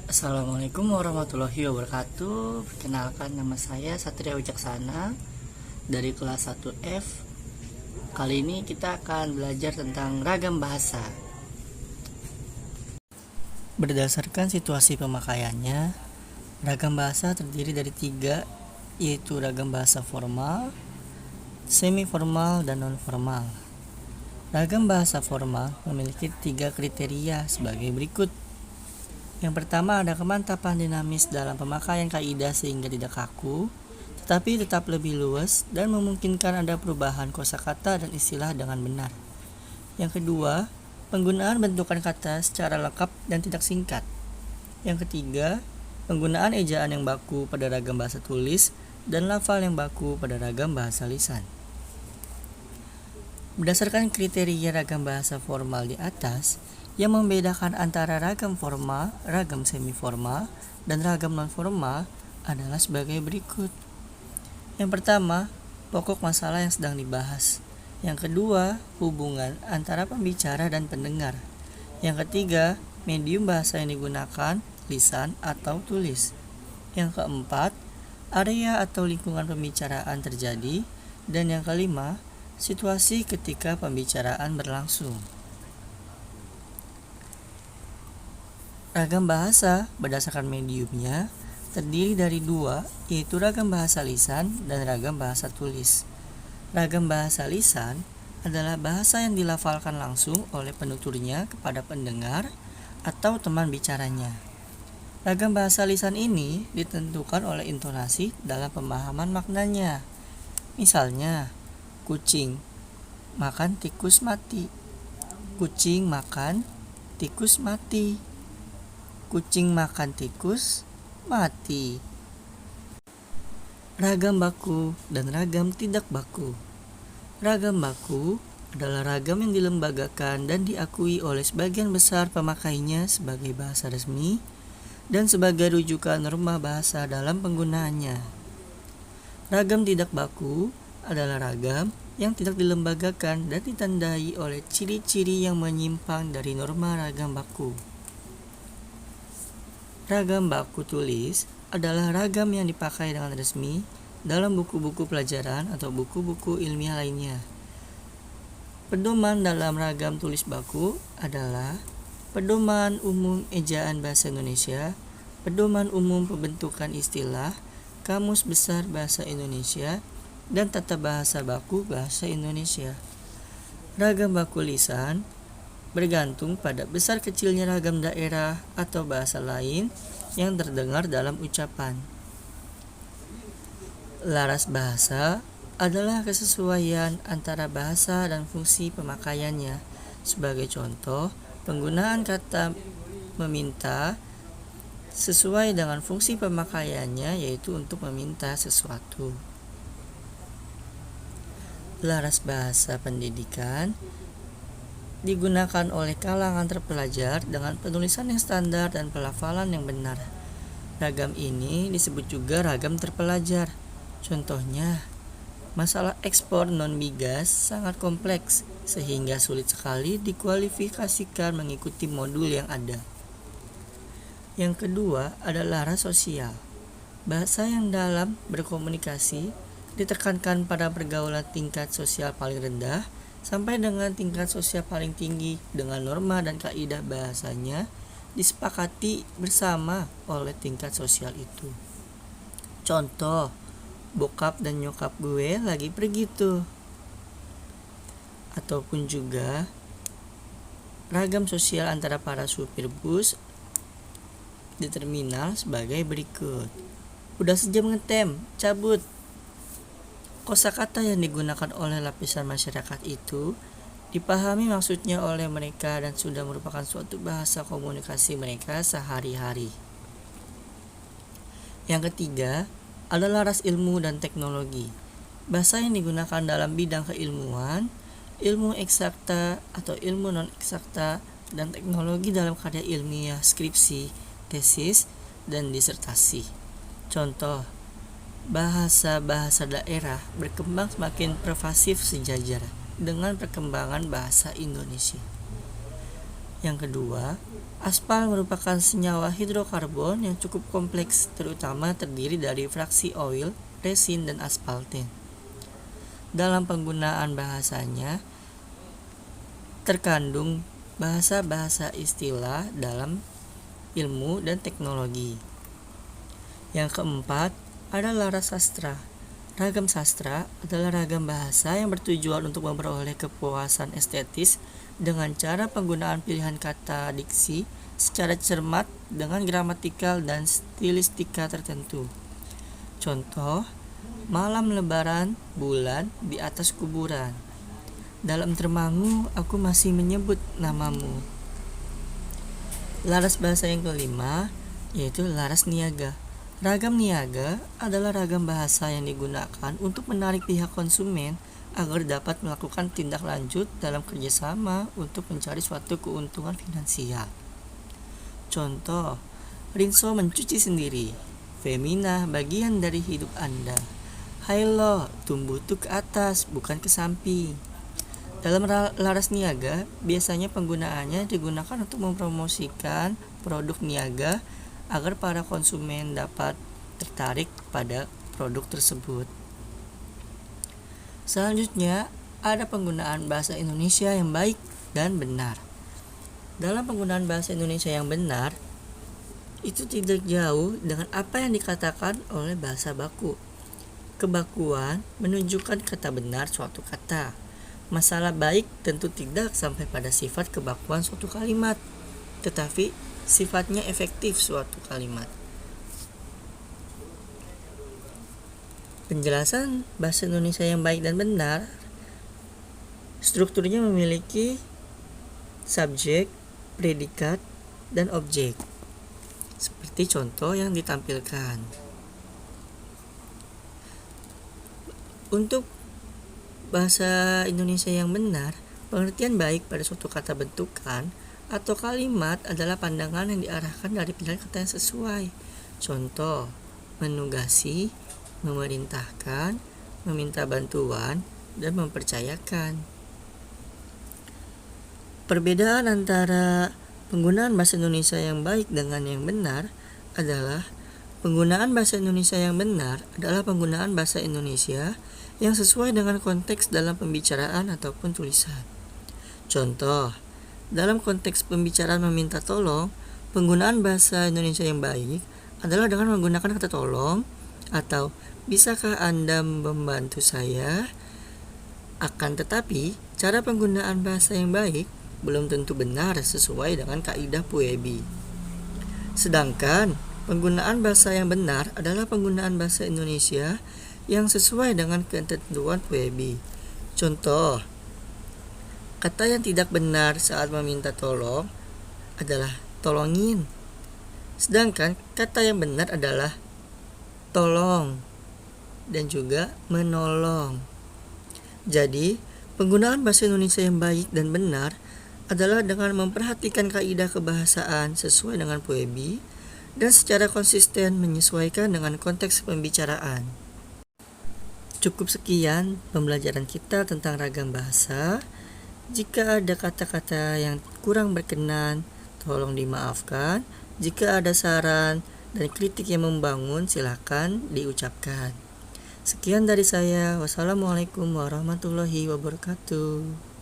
Assalamualaikum warahmatullahi wabarakatuh. Perkenalkan, nama saya Satria Wicaksana dari kelas 1F. Kali ini kita akan belajar tentang ragam bahasa. Berdasarkan situasi pemakaiannya, ragam bahasa terdiri dari 3, yaitu ragam bahasa formal, semi formal, dan non formal. Ragam bahasa formal memiliki 3 kriteria sebagai berikut. Yang pertama, ada kemantapan dinamis dalam pemakaian kaidah sehingga tidak kaku, tetapi tetap lebih luas dan memungkinkan ada perubahan kosakata dan istilah dengan benar. Yang kedua, penggunaan bentukan kata secara lengkap dan tidak singkat. Yang ketiga, penggunaan ejaan yang baku pada ragam bahasa tulis dan lafal yang baku pada ragam bahasa lisan. Berdasarkan kriteria ragam bahasa formal di atas, yang membedakan antara ragam formal, ragam semi-formal, dan ragam non-formal adalah sebagai berikut. Yang pertama, pokok masalah yang sedang dibahas. Yang kedua, hubungan antara pembicara dan pendengar. Yang ketiga, medium bahasa yang digunakan, lisan atau tulis. Yang keempat, area atau lingkungan pembicaraan terjadi. Dan yang kelima, situasi ketika pembicaraan berlangsung. Ragam bahasa berdasarkan mediumnya terdiri dari 2, yaitu ragam bahasa lisan dan ragam bahasa tulis. Ragam bahasa lisan adalah bahasa yang dilafalkan langsung oleh penuturnya kepada pendengar atau teman bicaranya. Ragam bahasa lisan ini ditentukan oleh intonasi dalam pemahaman maknanya. Misalnya, kucing makan tikus mati. Kucing makan tikus mati. Kucing makan tikus mati. Ragam baku dan ragam tidak baku. Ragam baku adalah ragam yang dilembagakan dan diakui oleh sebagian besar pemakainya sebagai bahasa resmi dan sebagai rujukan norma bahasa dalam penggunaannya. Ragam tidak baku adalah ragam yang tidak dilembagakan dan ditandai oleh ciri-ciri yang menyimpang dari norma ragam baku. Ragam baku tulis adalah ragam yang dipakai dengan resmi dalam buku-buku pelajaran atau buku-buku ilmiah lainnya. Pedoman dalam ragam tulis baku adalah Pedoman Umum Ejaan Bahasa Indonesia, Pedoman Umum Pembentukan Istilah, Kamus Besar Bahasa Indonesia, dan Tata Bahasa Baku Bahasa Indonesia. Ragam baku lisan bergantung pada besar kecilnya ragam daerah atau bahasa lain yang terdengar dalam ucapan. Laras bahasa adalah kesesuaian antara bahasa dan fungsi pemakaiannya. Sebagai contoh, penggunaan kata meminta sesuai dengan fungsi pemakaiannya, yaitu untuk meminta sesuatu. Laras bahasa pendidikan digunakan oleh kalangan terpelajar dengan penulisan yang standar dan pelafalan yang benar. Ragam ini disebut juga ragam terpelajar. Contohnya, masalah ekspor non-migas sangat kompleks sehingga sulit sekali dikualifikasikan mengikuti modul yang ada. Yang kedua adalah laras sosial. Bahasa yang dalam berkomunikasi ditekankan pada pergaulan tingkat sosial paling rendah sampai dengan tingkat sosial paling tinggi dengan norma dan kaidah bahasanya disepakati bersama oleh tingkat sosial itu. Contoh, bokap dan nyokap gue lagi pergi tuh. Ataupun juga ragam sosial antara para supir bus di terminal sebagai berikut. Udah sejam ngetem, cabut. Kosakata yang digunakan oleh lapisan masyarakat itu dipahami maksudnya oleh mereka dan sudah merupakan suatu bahasa komunikasi mereka sehari-hari. Yang ketiga adalah laras ilmu dan teknologi. Bahasa yang digunakan dalam bidang keilmuan, ilmu eksakta atau ilmu non-eksakta, dan teknologi dalam karya ilmiah, skripsi, tesis, dan disertasi. Contoh, bahasa-bahasa daerah berkembang semakin pervasif sejajar dengan perkembangan bahasa Indonesia. Yang kedua, aspal merupakan senyawa hidrokarbon yang cukup kompleks, terutama terdiri dari fraksi oil, resin, dan aspalten. Dalam penggunaan bahasanya, terkandung bahasa-bahasa istilah dalam ilmu dan teknologi. Yang keempat, ada laras sastra. Ragam sastra adalah ragam bahasa yang bertujuan untuk memperoleh kepuasan estetis dengan cara penggunaan pilihan kata diksi secara cermat dengan gramatikal dan stilistika tertentu. Contoh, malam lebaran, bulan di atas kuburan. Dalam termangu, aku masih menyebut namamu. Laras bahasa yang kelima, yaitu laras niaga. Ragam niaga adalah ragam bahasa yang digunakan untuk menarik pihak konsumen agar dapat melakukan tindak lanjut dalam kerjasama untuk mencari suatu keuntungan finansial. Contoh, Rinso mencuci sendiri. Femina, bagian dari hidup Anda. Hai lo, tumbuh tuh ke atas, bukan ke samping. Dalam laras niaga, biasanya penggunaannya digunakan untuk mempromosikan produk niaga agar para konsumen dapat tertarik pada produk tersebut. Selanjutnya, ada penggunaan bahasa Indonesia yang baik dan benar. Dalam penggunaan bahasa Indonesia yang benar, itu tidak jauh dengan apa yang dikatakan oleh bahasa baku. Kebakuan menunjukkan kata benar suatu kata. Masalah baik tentu tidak sampai pada sifat kebakuan suatu kalimat, tetapi sifatnya efektif suatu kalimat. Penjelasan bahasa Indonesia yang baik dan benar, strukturnya memiliki subjek, predikat, dan objek. Seperti contoh yang ditampilkan. Untuk bahasa Indonesia yang benar, pengertian baik pada suatu kata bentukan atau kalimat adalah pandangan yang diarahkan dari pilihan kata yang sesuai. Contoh, menugasi, memerintahkan, meminta bantuan, dan mempercayakan. Perbedaan antara penggunaan bahasa Indonesia yang baik dengan yang benar adalah penggunaan bahasa Indonesia yang benar adalah penggunaan bahasa Indonesia yang sesuai dengan konteks dalam pembicaraan ataupun tulisan. Contoh, dalam konteks pembicaraan meminta tolong, penggunaan bahasa Indonesia yang baik adalah dengan menggunakan kata tolong atau bisakah Anda membantu saya? Akan tetapi, cara penggunaan bahasa yang baik belum tentu benar sesuai dengan kaidah Puebi. Sedangkan, penggunaan bahasa yang benar adalah penggunaan bahasa Indonesia yang sesuai dengan ketentuan Puebi. Contoh, kata yang tidak benar saat meminta tolong adalah tolongin. Sedangkan kata yang benar adalah tolong dan juga menolong. Jadi, penggunaan bahasa Indonesia yang baik dan benar adalah dengan memperhatikan kaidah kebahasaan sesuai dengan Puebi dan secara konsisten menyesuaikan dengan konteks pembicaraan. Cukup sekian pembelajaran kita tentang ragam bahasa. Jika ada kata-kata yang kurang berkenan, tolong dimaafkan. Jika ada saran dan kritik yang membangun, silakan diucapkan. Sekian dari saya. Wassalamualaikum warahmatullahi wabarakatuh.